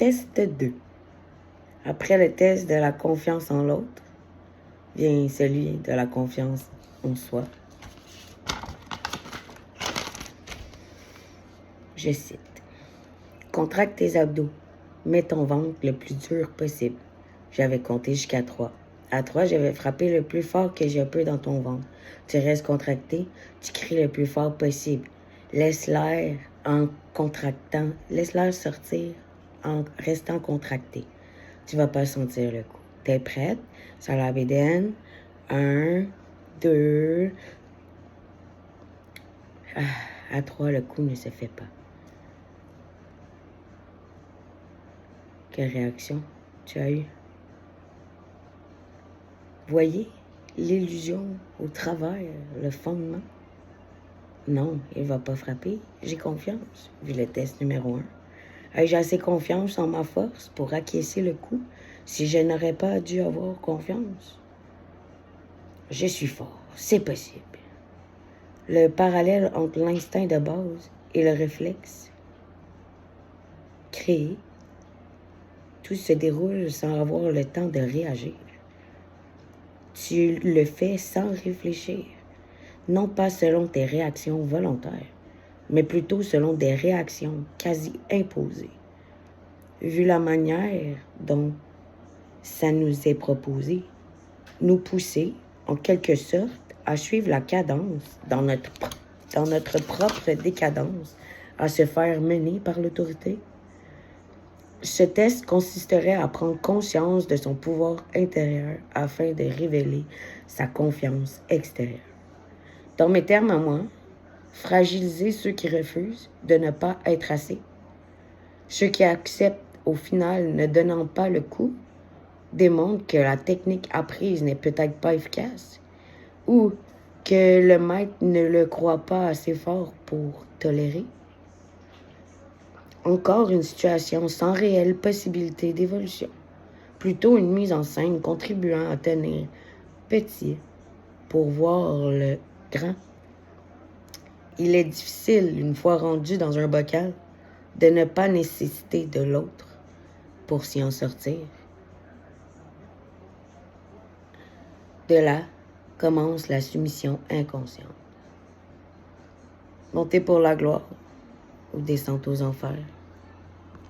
Test 2. Après le test de la confiance en l'autre, vient celui de la confiance en soi. Je cite. Contracte tes abdos. Mets ton ventre le plus dur possible. J'avais compté jusqu'à 3. À 3, je vais frapper le plus fort que je peux dans ton ventre. Tu restes contracté, tu cries le plus fort possible. Laisse l'air en contractant. Laisse l'air sortir en restant contracté. Tu vas pas sentir le coup. T'es prête? Sur la bédaine. 1, 2. À 3, le coup ne se fait pas. Quelle réaction tu as eue? Voyez l'illusion au travers, le fondement. Non, il ne va pas frapper. J'ai confiance, vu le test numéro 1. Ai-je assez confiance en ma force pour acquiescer le coup si je n'aurais pas dû avoir confiance? Je suis fort, c'est possible. Le parallèle entre l'instinct de base et le réflexe créé, tout se déroule sans avoir le temps de réagir. Tu le fais sans réfléchir, non pas selon tes réactions volontaires, mais plutôt selon des réactions quasi imposées. Vu la manière dont ça nous est proposé, nous pousser, en quelque sorte, à suivre la cadence dans notre propre décadence, à se faire mener par l'autorité. Ce test consisterait à prendre conscience de son pouvoir intérieur afin de révéler sa confiance extérieure. Dans mes termes à moi, fragiliser ceux qui refusent de ne pas être assez. Ceux qui acceptent au final ne donnant pas le coup démontrent que la technique apprise n'est peut-être pas efficace ou que le maître ne le croit pas assez fort pour tolérer. Encore une situation sans réelle possibilité d'évolution. Plutôt une mise en scène contribuant à tenir petit pour voir le grand. Il est difficile, une fois rendu dans un bocal, de ne pas nécessiter de l'autre pour s'y en sortir. De là commence la soumission inconsciente. Montée pour la gloire ou descente aux enfers.